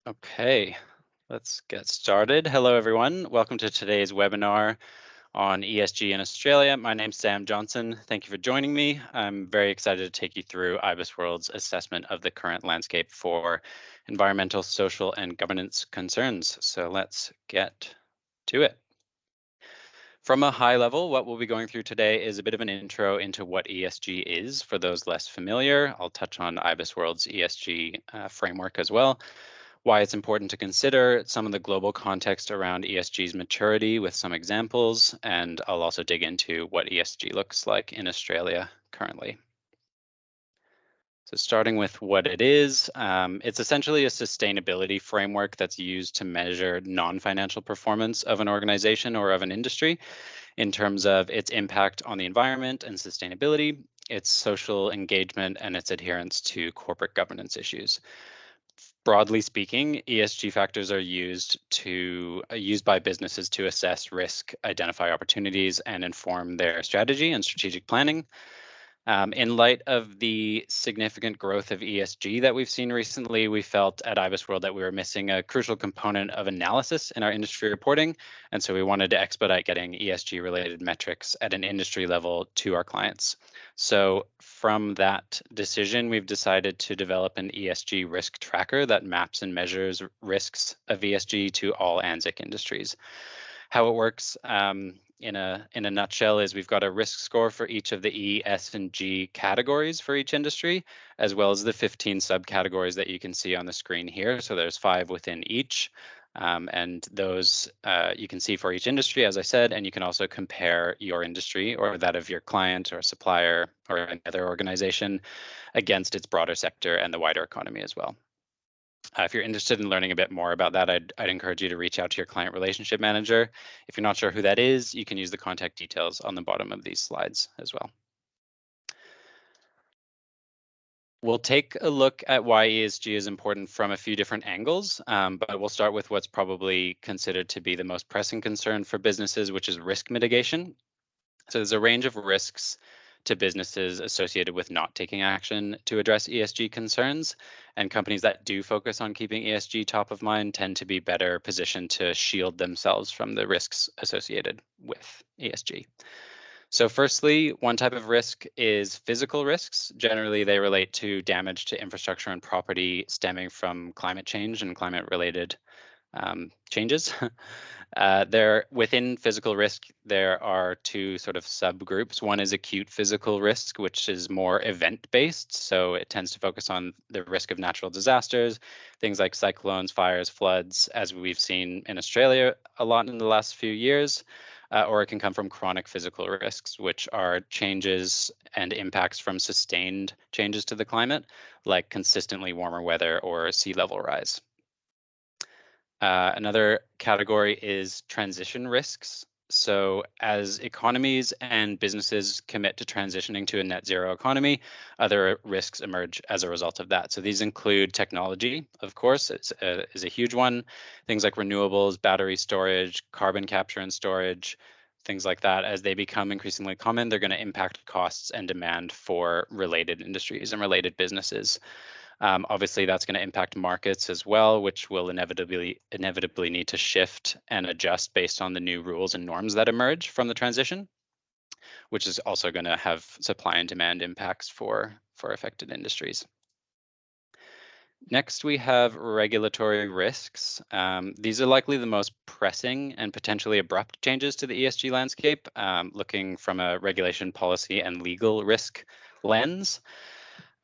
Okay, let's get started. Hello, everyone. Welcome to today's webinar on ESG in Australia. My name's Sam Johnson. Thank you for joining me. I'm very excited to take you through IBISWorld's assessment of the current landscape for environmental, social, and governance concerns. So let's get to it. From a high level, what we'll be going through today is a bit of an intro into what ESG is for those less familiar. I'll touch on IBISWorld's ESG framework as well, why it's important to consider, some of the global context around ESG's maturity with some examples, and I'll also dig into what ESG looks like in Australia currently. So starting with what it is, it's essentially a sustainability framework that's used to measure non-financial performance of an organization or of an industry in terms of its impact on the environment and sustainability, its social engagement, and its adherence to corporate governance issues. Broadly speaking, ESG factors are used by businesses to assess risk, identify opportunities, and inform their strategy and strategic planning. In light of the significant growth of ESG that we've seen recently, we felt at IBISWorld that we were missing a crucial component of analysis in our industry reporting. And so we wanted to expedite getting ESG related metrics at an industry level to our clients. So from that decision, we've decided to develop an ESG risk tracker that maps and measures risks of ESG to all ANZIC industries. How it works in a nutshell is we've got a risk score for each of the E, S, and G categories for each industry, as well as the 15 subcategories that you can see on the screen here. So there's 5 within each. And those you can see for each industry, as I said, and you can also compare your industry or that of your client or supplier or another organization against its broader sector and the wider economy as well. If you're interested in learning a bit more about that, I'd encourage you to reach out to your client relationship manager. If you're not sure who that is, you can use the contact details on the bottom of these slides as well. We'll take a look at why ESG is important from a few different angles, but we'll start with what's probably considered to be the most pressing concern for businesses, which is risk mitigation. So there's a range of risks to businesses associated with not taking action to address ESG concerns. And companies that do focus on keeping ESG top of mind tend to be better positioned to shield themselves from the risks associated with ESG. So firstly, one type of risk is physical risks. Generally, they relate to damage to infrastructure and property stemming from climate change and climate-related changes. Within physical risk, there are 2 sort of subgroups. One is acute physical risk, which is more event-based. So it tends to focus on the risk of natural disasters, things like cyclones, fires, floods, as we've seen in Australia a lot in the last few years. Or it can come from chronic physical risks, which are changes and impacts from sustained changes to the climate, like consistently warmer weather or sea level rise. Another category is transition risks. So as economies and businesses commit to transitioning to a net zero economy, other risks emerge as a result of that. So these include technology, of course, is a huge one. Things like renewables, battery storage, carbon capture and storage, things like that. As they become increasingly common, they're going to impact costs and demand for related industries and related businesses. Obviously, that's going to impact markets as well, which will inevitably need to shift and adjust based on the new rules and norms that emerge from the transition, which is also going to have supply and demand impacts for affected industries. Next, we have regulatory risks. These are likely the most pressing and potentially abrupt changes to the ESG landscape, looking from a regulation, policy, and legal risk lens.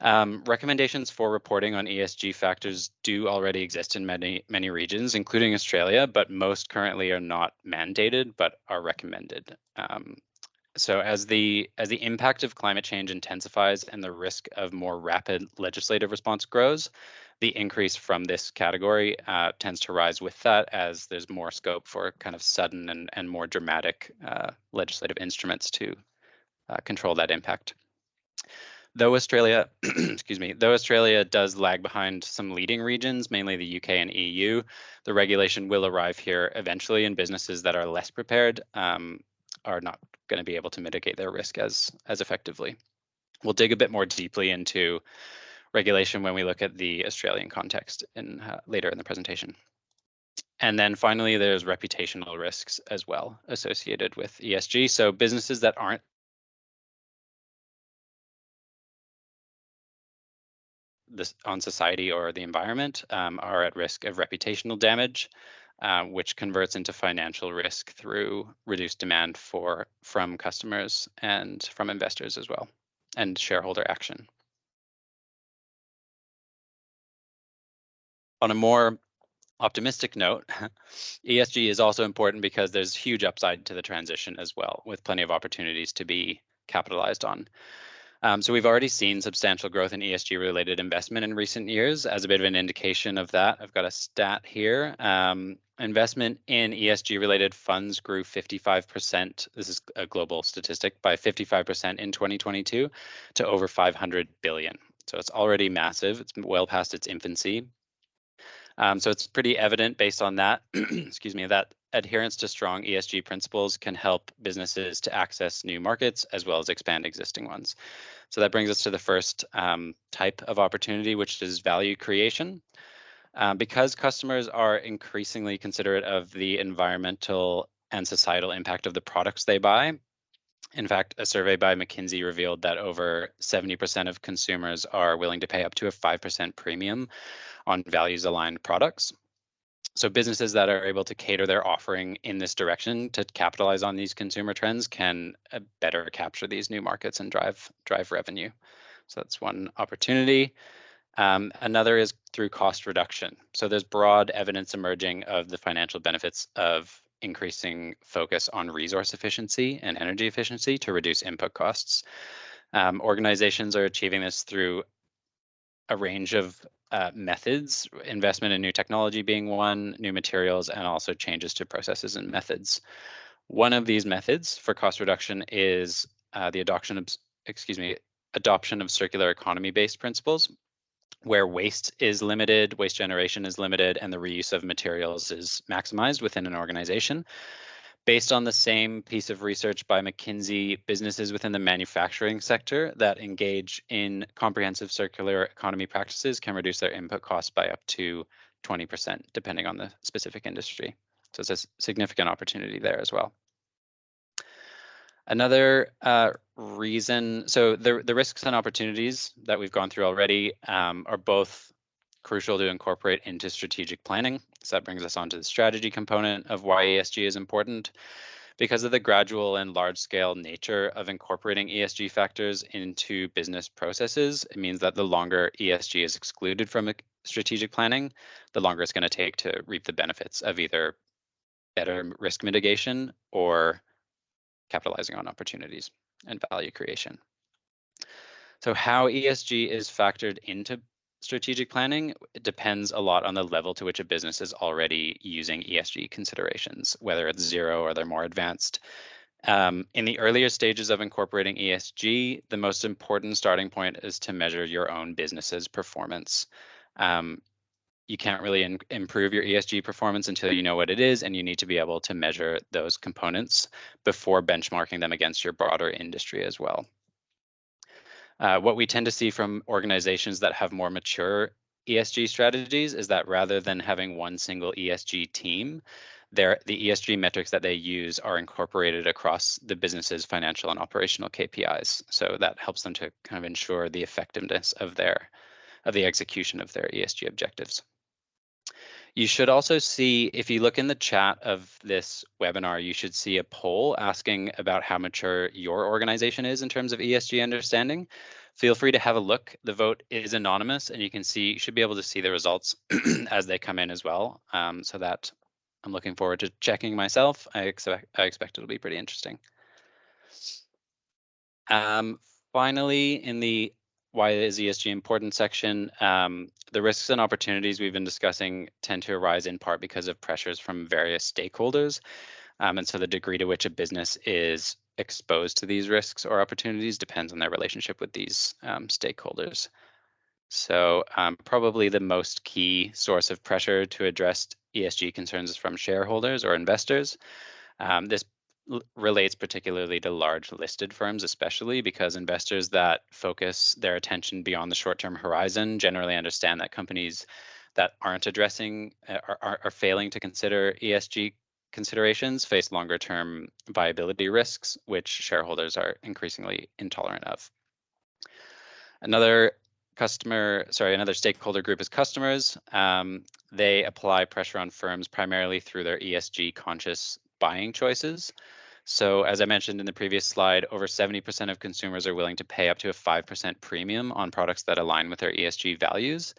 Recommendations for reporting on ESG factors do already exist in many regions, including Australia, but most currently are not mandated, but are recommended. So as the impact of climate change intensifies and the risk of more rapid legislative response grows, the increase from this category tends to rise with that, as there's more scope for kind of sudden and more dramatic legislative instruments to control that impact. Though Australia, though Australia does lag behind some leading regions, mainly the UK and EU, the regulation will arrive here eventually, and businesses that are less prepared are not going to be able to mitigate their risk as effectively. We'll dig a bit more deeply into regulation when we look at the Australian context in later in the presentation. And then finally, there's reputational risks as well associated with ESG. So businesses that aren't on society or the environment are at risk of reputational damage, which converts into financial risk through reduced demand from customers and from investors as well, and shareholder action. On a more optimistic note, ESG is also important because there's huge upside to the transition as well, with plenty of opportunities to be capitalized on. So we've already seen substantial growth in ESG-related investment in recent years. As a bit of an indication of that, I've got a stat here. Investment in ESG-related funds grew 55%. This is a global statistic, by 55% in 2022 to over 500 billion. So it's already massive. It's well past its infancy. So it's pretty evident based on that, excuse me, that adherence to strong ESG principles can help businesses to access new markets as well as expand existing ones. So that brings us to the first type of opportunity, which is value creation. Because customers are increasingly considerate of the environmental and societal impact of the products they buy. In fact, a survey by McKinsey revealed that over 70% of consumers are willing to pay up to a 5% premium on values-aligned products. So businesses that are able to cater their offering in this direction to capitalize on these consumer trends can better capture these new markets and drive revenue. So that's one opportunity. Another is through cost reduction. So there's broad evidence emerging of the financial benefits of increasing focus on resource efficiency and energy efficiency to reduce input costs. Organizations are achieving this through a range of methods, investment in new technology being one, new materials, and also changes to processes and methods. One of these methods for cost reduction is the adoption of circular economy-based principles, where waste generation is limited, and the reuse of materials is maximized within an organization. Based on the same piece of research by McKinsey, businesses within the manufacturing sector that engage in comprehensive circular economy practices can reduce their input costs by up to 20%, depending on the specific industry. So it's a significant opportunity there as well. Another reason, so the risks and opportunities that we've gone through already are both crucial to incorporate into strategic planning. So that brings us on to the strategy component of why ESG is important. Because of the gradual and large-scale nature of incorporating ESG factors into business processes, it means that the longer ESG is excluded from strategic planning, the longer it's going to take to reap the benefits of either better risk mitigation or capitalizing on opportunities and value creation. So how ESG is factored into strategic planning, it depends a lot on the level to which a business is already using ESG considerations, whether it's zero or they're more advanced. In the earlier stages of incorporating ESG, the most important starting point is to measure your own business's performance. You can't really improve your ESG performance until you know what it is, and you need to be able to measure those components before benchmarking them against your broader industry as well. What we tend to see from organizations that have more mature ESG strategies is that rather than having one single ESG team, the ESG metrics that they use are incorporated across the business's financial and operational KPIs. So that helps them to kind of ensure the effectiveness of the execution of their ESG objectives. You should also see, if you look in the chat of this webinar, you should see a poll asking about how mature your organization is in terms of ESG understanding. Feel free to have a look. The vote is anonymous, and you should be able to see the results as they come in as well. So that I'm looking forward to checking myself. I expect it'll be pretty interesting. Finally, in the why is ESG important section, the risks and opportunities we've been discussing tend to arise in part because of pressures from various stakeholders. And so the degree to which a business is exposed to these risks or opportunities depends on their relationship with these stakeholders. So probably the most key source of pressure to address ESG concerns is from shareholders or investors. This relates particularly to large listed firms, especially because investors that focus their attention beyond the short-term horizon generally understand that companies that aren't addressing are failing to consider ESG considerations face longer-term viability risks, which shareholders are increasingly intolerant of. Another another stakeholder group is customers. They apply pressure on firms primarily through their ESG conscious buying choices. So as I mentioned in the previous slide, over 70% of consumers are willing to pay up to a 5% premium on products that align with their ESG values.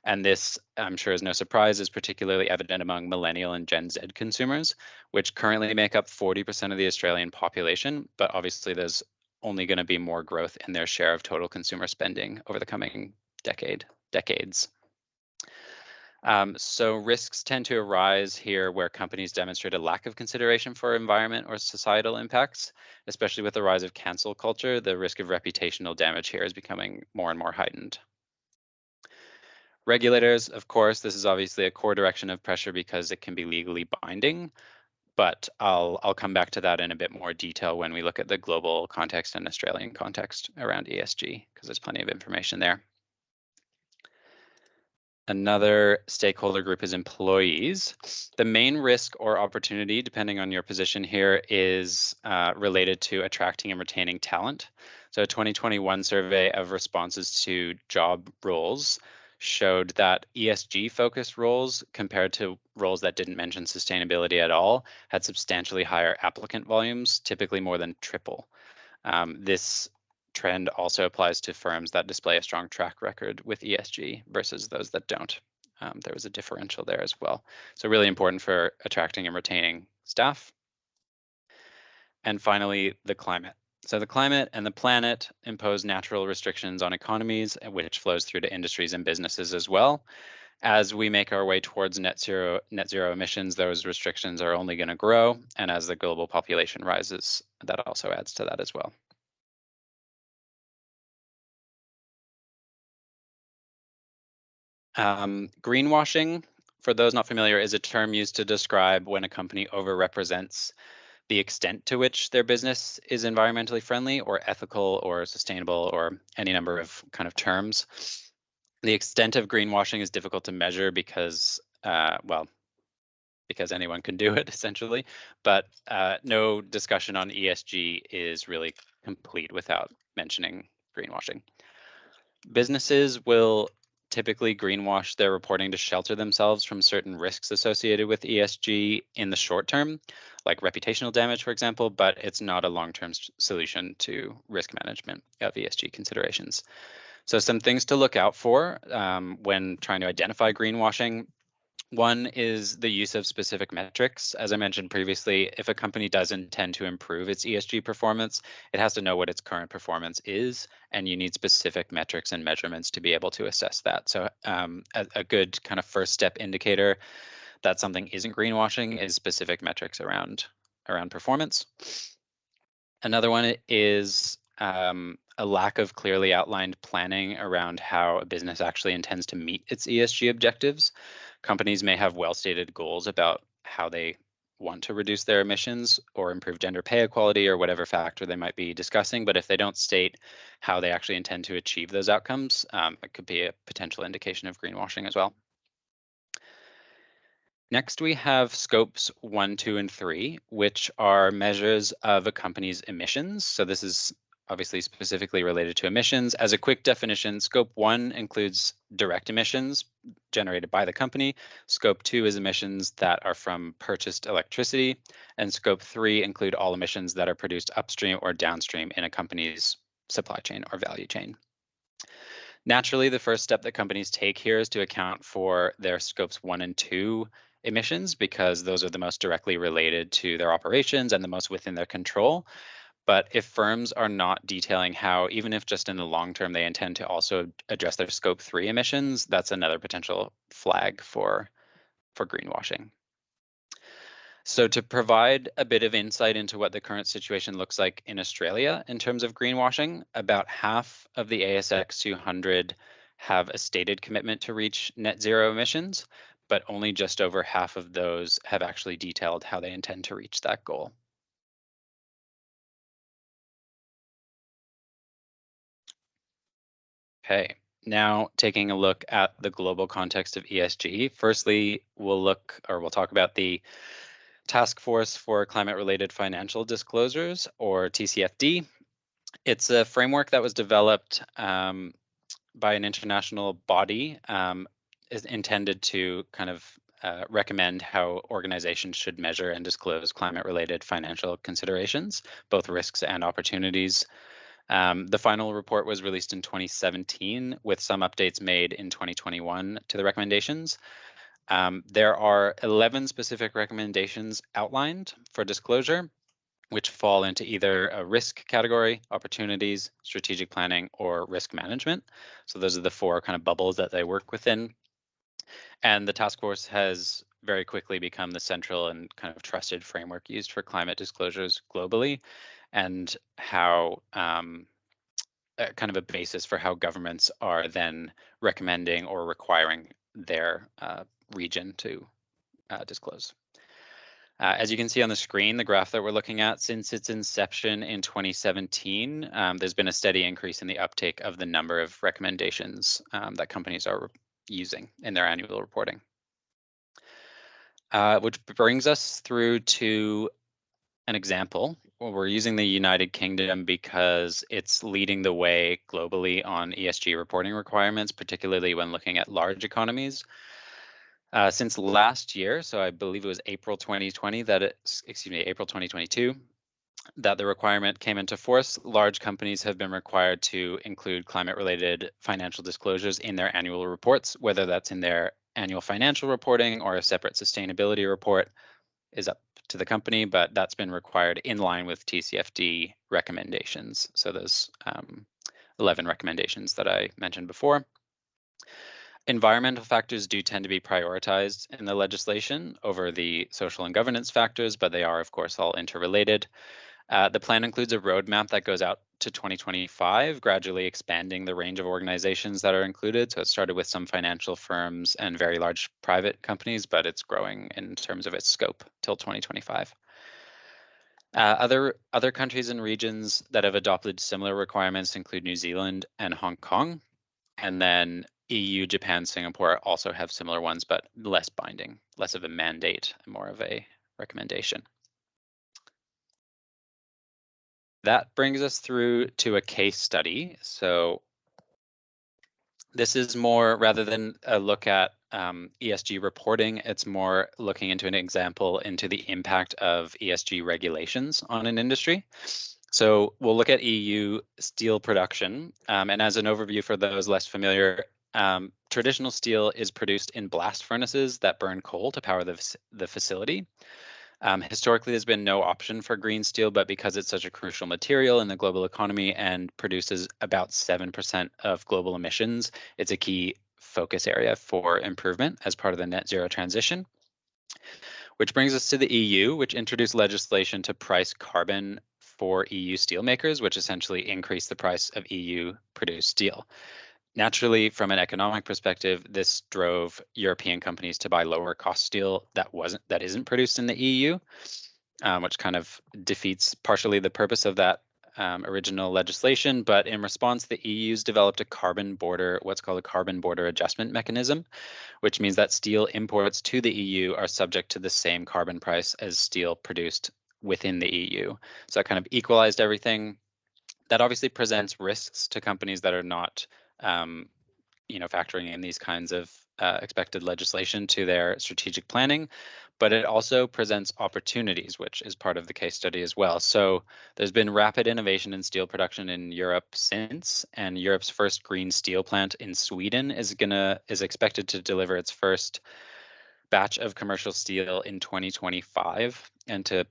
And this, I'm sure is no surprise, is particularly evident among millennial and Gen Z consumers, which currently make up 40% of the Australian population. But obviously there's only going to be more growth in their share of total consumer spending over the coming decades. So risks tend to arise here where companies demonstrate a lack of consideration for environment or societal impacts, especially with the rise of cancel culture. The risk of reputational damage here is becoming more and more heightened. Regulators, of course, this is obviously a core direction of pressure because it can be legally binding, but I'll come back to that in a bit more detail when we look at the global context and Australian context around ESG, because there's plenty of information there. Another stakeholder group is employees. The main risk or opportunity, depending on your position here, is related to attracting and retaining talent. So a 2021 survey of responses to job roles showed that ESG-focused roles compared to roles that didn't mention sustainability at all had substantially higher applicant volumes, typically more than triple. This trend also applies to firms that display a strong track record with ESG versus those that don't. There was a differential there as well. So really important for attracting and retaining staff. And finally, the climate. So the climate and the planet impose natural restrictions on economies, which flows through to industries and businesses as well. As we make our way towards net zero emissions, those restrictions are only going to grow. And as the global population rises, that also adds to that as well. Greenwashing, for those not familiar, is a term used to describe when a company overrepresents the extent to which their business is environmentally friendly or ethical or sustainable or any number of kind of terms. The extent of greenwashing is difficult to measure because, well, because anyone can do it essentially, but no discussion on ESG is really complete without mentioning greenwashing. Businesses will typically greenwash their reporting to shelter themselves from certain risks associated with ESG in the short term, like reputational damage, for example, but it's not a long-term solution to risk management of ESG considerations. So some things to look out for when trying to identify greenwashing. One is the use of specific metrics. As I mentioned previously, if a company does intend to improve its ESG performance, it has to know what its current performance is, and you need specific metrics and measurements to be able to assess that. So a good kind of first step indicator that something isn't greenwashing is specific metrics around performance. Another one is a lack of clearly outlined planning around how a business actually intends to meet its ESG objectives. Companies may have well-stated goals about how they want to reduce their emissions or improve gender pay equality or whatever factor they might be discussing, but if they don't state how they actually intend to achieve those outcomes, it could be a potential indication of greenwashing as well. Next, we have scopes 1, 2, and 3, which are measures of a company's emissions. So this is obviously specifically related to emissions. As a quick definition, scope 1 includes direct emissions generated by the company. Scope 2 is emissions that are from purchased electricity. And scope 3 include all emissions that are produced upstream or downstream in a company's supply chain or value chain. Naturally, the first step that companies take here is to account for their scopes 1 and 2 emissions because those are the most directly related to their operations and the most within their control. But if firms are not detailing how, even if just in the long term, they intend to also address their scope 3 emissions, that's another potential flag for greenwashing. So to provide a bit of insight into what the current situation looks like in Australia in terms of greenwashing, about half of the ASX 200 have a stated commitment to reach net zero emissions, but only just over half of those have actually detailed how they intend to reach that goal. Okay, now taking a look at the global context of ESG. Firstly, we'll talk about the Task Force for Climate-Related Financial Disclosures, or TCFD. It's a framework that was developed by an international body, is intended to kind of recommend how organizations should measure and disclose climate-related financial considerations, both risks and opportunities. The final report was released in 2017 with some updates made in 2021 to the recommendations. There are 11 specific recommendations outlined for disclosure, which fall into either a risk category, opportunities, strategic planning, or risk management. So those are the four kind of bubbles that they work within. And the task force has very quickly become the central and kind of trusted framework used for climate disclosures globally, and how kind of a basis for how governments are then recommending or requiring their region to disclose. As you can see on the screen, the graph that we're looking at, since its inception in 2017, there's been a steady increase in the uptake of the number of recommendations that companies are using in their annual reporting. Which brings us through to an example. We're using the United Kingdom because it's leading the way globally on ESG reporting requirements, particularly when looking at large economies. Since last year, so I believe it was April 2020 April 2022, that the requirement came into force, large companies have been required to include climate-related financial disclosures in their annual reports, whether that's in their annual financial reporting or a separate sustainability report is up to the company, but that's been required in line with TCFD recommendations. So those 11 recommendations that I mentioned before. Environmental factors do tend to be prioritized in the legislation over the social and governance factors, but they are, of course, all interrelated. The plan includes a roadmap that goes out to 2025, gradually expanding the range of organizations that are included. So it started with some financial firms and very large private companies, but it's growing in terms of its scope till 2025. Other countries and regions that have adopted similar requirements include New Zealand and Hong Kong. And then EU, Japan, Singapore also have similar ones, but less binding, less of a mandate, more of a recommendation. That brings us through to a case study. So this is more, rather than a look at ESG reporting, it's more looking into an example into the impact of ESG regulations on an industry. So we'll look at EU steel production. And as an overview for those less familiar, traditional steel is produced in blast furnaces that burn coal to power the facility. Historically, there's been no option for green steel, but because it's such a crucial material in the global economy and produces about 7% of global emissions, it's a key focus area for improvement as part of the net zero transition. Which brings us to the EU, which introduced legislation to price carbon for EU steelmakers, which essentially increased the price of EU produced steel. Naturally, from an economic perspective, this drove European companies to buy lower cost steel that isn't produced in the EU, which kind of defeats partially the purpose of that original legislation. But in response, the EU's developed what's called a carbon border adjustment mechanism, which means that steel imports to the EU are subject to the same carbon price as steel produced within the EU. So that kind of equalized everything. That obviously presents risks to companies that are not factoring in these kinds of expected legislation to their strategic planning, but it also presents opportunities, which is part of the case study as well. So there's been rapid innovation in steel production in Europe since, and Europe's first green steel plant in Sweden is expected to deliver its first batch of commercial steel in 2025. And to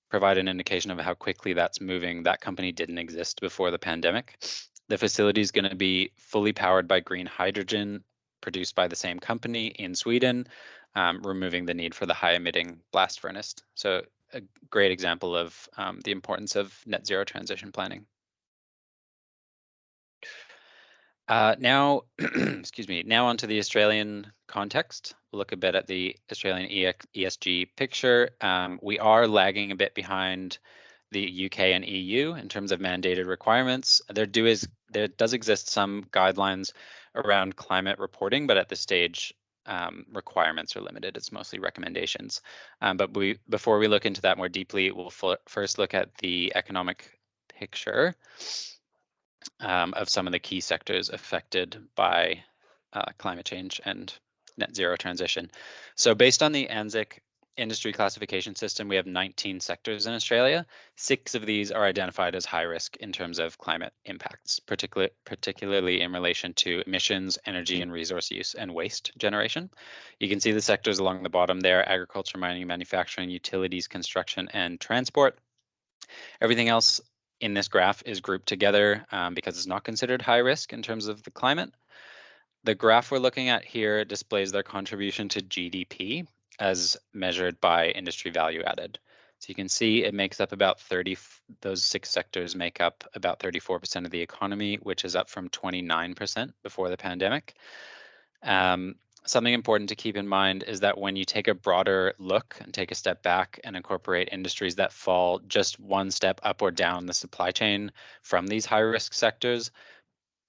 provide an indication of how quickly that's moving, that company didn't exist before the pandemic. The facility is going to be fully powered by green hydrogen produced by the same company in Sweden, removing the need for the high emitting blast furnace. So a great example of the importance of net zero transition planning. Now, excuse me, now onto the Australian context. We'll look a bit at the Australian ESG picture. We are lagging a bit behind the UK and EU in terms of mandated requirements. There does exist some guidelines around climate reporting, but at this stage, requirements are limited. It's mostly recommendations. But before we look into that more deeply, we'll first look at the economic picture of some of the key sectors affected by climate change and net zero transition. So based on the ANZIC industry classification system, we have 19 sectors in Australia. 6 of these are identified as high risk in terms of climate impacts, particularly in relation to emissions, energy and resource use, and waste generation. You can see the sectors along the bottom there: agriculture, mining, manufacturing, utilities, construction, and transport. Everything else in this graph is grouped together because it's not considered high risk in terms of the climate. The graph we're looking at here displays their contribution to GDP as measured by industry value added. So you can see it makes up about those 6 sectors make up about 34% of the economy, which is up from 29% before the pandemic. Something important to keep in mind is that when you take a broader look and take a step back and incorporate industries that fall just one step up or down the supply chain from these high risk sectors,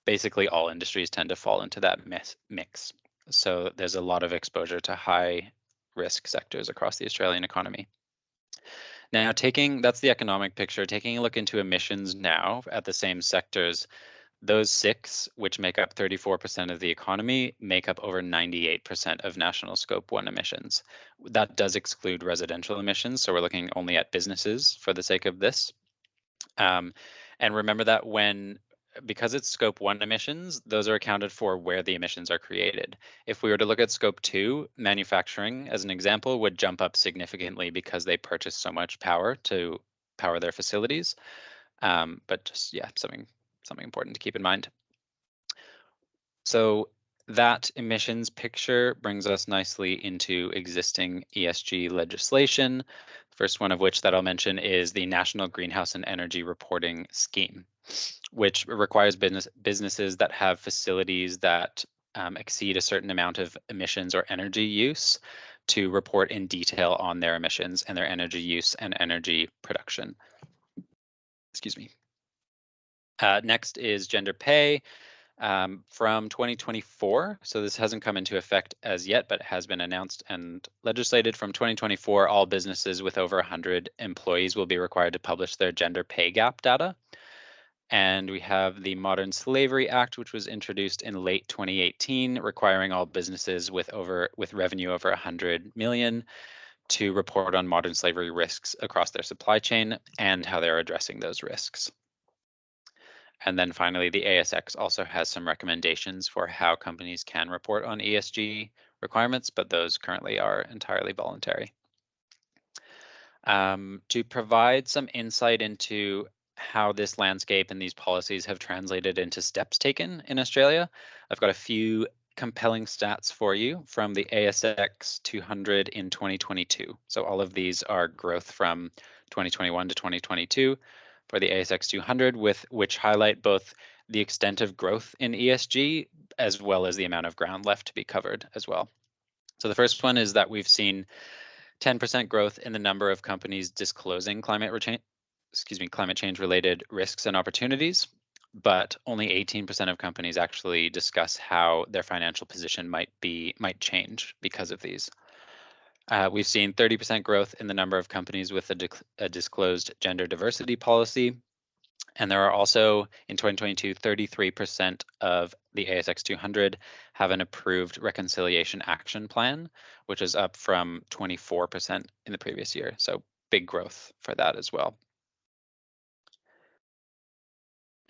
basically all industries tend to fall into that mix. So there's a lot of exposure to high risk sectors across the Australian economy. Now, that's the economic picture. Taking a look into emissions now at the same sectors, those 6, which make up 34% of the economy, make up over 98% of national Scope 1 emissions. That does exclude residential emissions, so we're looking only at businesses for the sake of this. And remember that because it's Scope 1 emissions, those are accounted for where the emissions are created. If we were to look at Scope 2, manufacturing, as an example, would jump up significantly because they purchase so much power to power their facilities. But just, yeah, something important to keep in mind. So that emissions picture brings us nicely into existing ESG legislation. First one of which that I'll mention is the National Greenhouse and Energy Reporting Scheme, which requires businesses that have facilities that exceed a certain amount of emissions or energy use to report in detail on their emissions and their energy use and energy production. Excuse me. Next is gender pay. From 2024, so this hasn't come into effect as yet, but it has been announced and legislated. From 2024, all businesses with over 100 employees will be required to publish their gender pay gap data. And we have the Modern Slavery Act, which was introduced in late 2018, requiring all businesses with revenue over 100 million to report on modern slavery risks across their supply chain and how they're addressing those risks. And then finally, the ASX also has some recommendations for how companies can report on ESG requirements, but those currently are entirely voluntary. To provide some insight into how this landscape and these policies have translated into steps taken in Australia, I've got a few compelling stats for you from the ASX 200 in 2022. So all of these are growth from 2021 to 2022 for the ASX 200, which highlight both the extent of growth in ESG as well as the amount of ground left to be covered as well. So the first one is that we've seen 10% growth in the number of companies disclosing climate change related risks and opportunities, but only 18% of companies actually discuss how their financial position might change because of these. We've seen 30% growth in the number of companies with a disclosed gender diversity policy. And there are also, in 2022, 33% of the ASX 200 have an approved reconciliation action plan, which is up from 24% in the previous year. So big growth for that as well.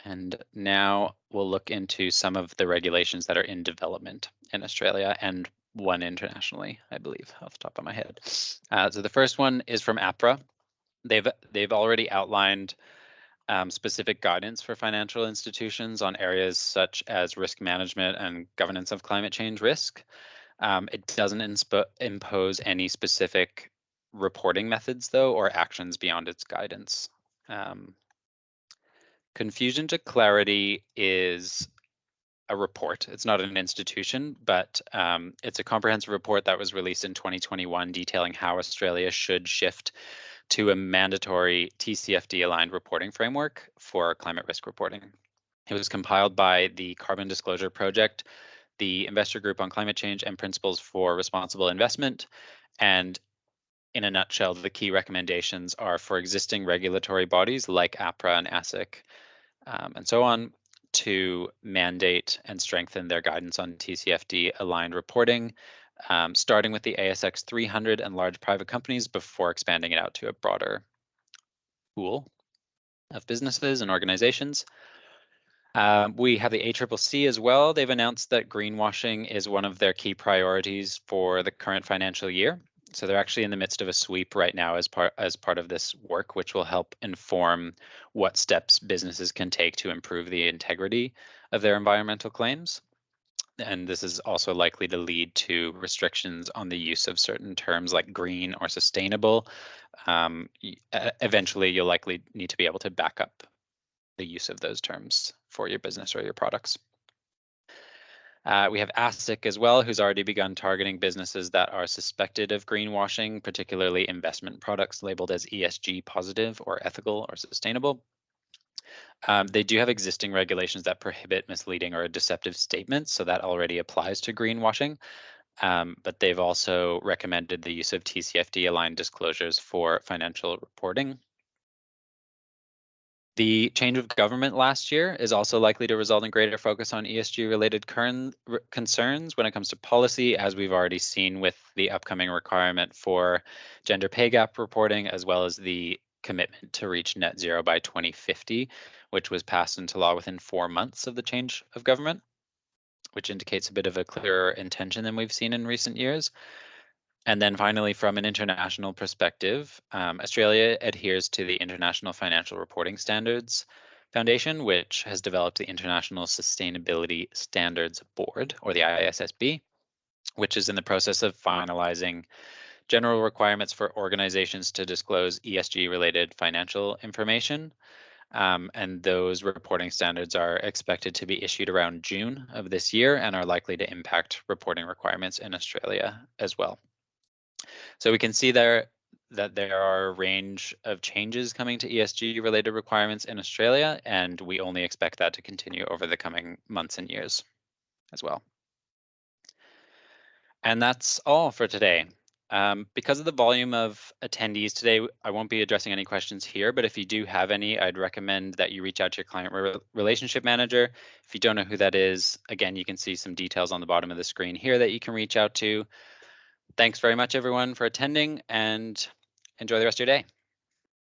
And now we'll look into some of the regulations that are in development in Australia and one internationally, I believe, off the top of my head. So the first one is from APRA. They've already outlined specific guidance for financial institutions on areas such as risk management and governance of climate change risk. It doesn't impose any specific reporting methods, though, or actions beyond its guidance. Confusion to Clarity is a report. It's not an institution, but it's a comprehensive report that was released in 2021 detailing how Australia should shift to a mandatory TCFD-aligned reporting framework for climate risk reporting. It was compiled by the Carbon Disclosure Project, the Investor Group on Climate Change and Principles for Responsible Investment. And in a nutshell, the key recommendations are for existing regulatory bodies like APRA and ASIC and so on to mandate and strengthen their guidance on TCFD aligned reporting, starting with the ASX 300 and large private companies before expanding it out to a broader pool of businesses and organizations. We have the ACCC as well. They've announced that greenwashing is one of their key priorities for the current financial year. So they're actually in the midst of a sweep right now as part of this work, which will help inform what steps businesses can take to improve the integrity of their environmental claims. And this is also likely to lead to restrictions on the use of certain terms like green or sustainable. Eventually, you'll likely need to be able to back up the use of those terms for your business or your products. We have ASIC as well, who's already begun targeting businesses that are suspected of greenwashing, particularly investment products labeled as ESG positive or ethical or sustainable. They do have existing regulations that prohibit misleading or deceptive statements, so that already applies to greenwashing. But they've also recommended the use of TCFD-aligned disclosures for financial reporting. The change of government last year is also likely to result in greater focus on ESG-related concerns when it comes to policy, as we've already seen with the upcoming requirement for gender pay gap reporting, as well as the commitment to reach net zero by 2050, which was passed into law within 4 months of the change of government, which indicates a bit of a clearer intention than we've seen in recent years. And then finally, from an international perspective, Australia adheres to the International Financial Reporting Standards Foundation, which has developed the International Sustainability Standards Board, or the ISSB, which is in the process of finalizing general requirements for organizations to disclose ESG-related financial information. And those reporting standards are expected to be issued around June of this year and are likely to impact reporting requirements in Australia as well. So we can see there that there are a range of changes coming to ESG related requirements in Australia, and we only expect that to continue over the coming months and years as well. And that's all for today. Because of the volume of attendees today, I won't be addressing any questions here, but if you do have any, I'd recommend that you reach out to your client relationship manager. If you don't know who that is, again, you can see some details on the bottom of the screen here that you can reach out to. Thanks very much, everyone, for attending, and enjoy the rest of your day.